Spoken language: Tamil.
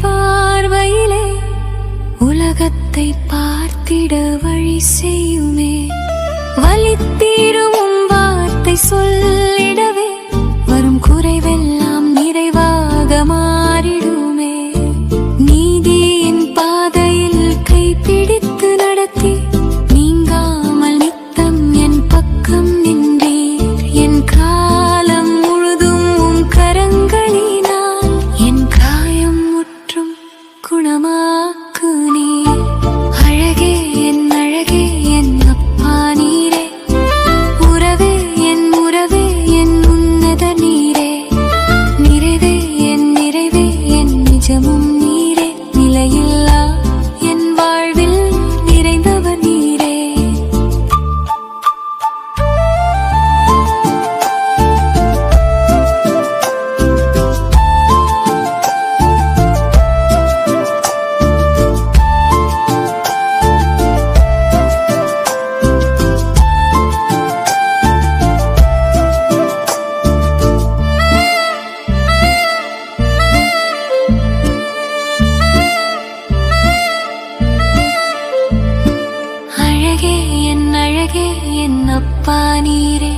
பார்வையிலே உலகத்தை பார்த்திட வழி செய்யுமே. வலித்தீரும் வார்த்தை சொல்லிடவே வரும் குறைவெல்லாம் நிறைவாக மாறிடுமே. நீதியின் பாதையில் கைப்பிடித்து நடத்தி நீங்காமல் நித்தம் என் பக்கம் நின்றீர். என் காலம் முழுதும் உம் கரங்களினால் என் காயம் முற்றும் குணமாக்கு நீர். அழகே என் அழகே என் அப்பா நீரே, உறவே என் உறவே என் உன்னத நீரே, நிறைவே என் நிறைவே என் நிஜமும் நீரே, நிலையில்லா என் வாழ்வில் நிறைந்தவர் நீரே. அழகே என் அப்பா நீரே,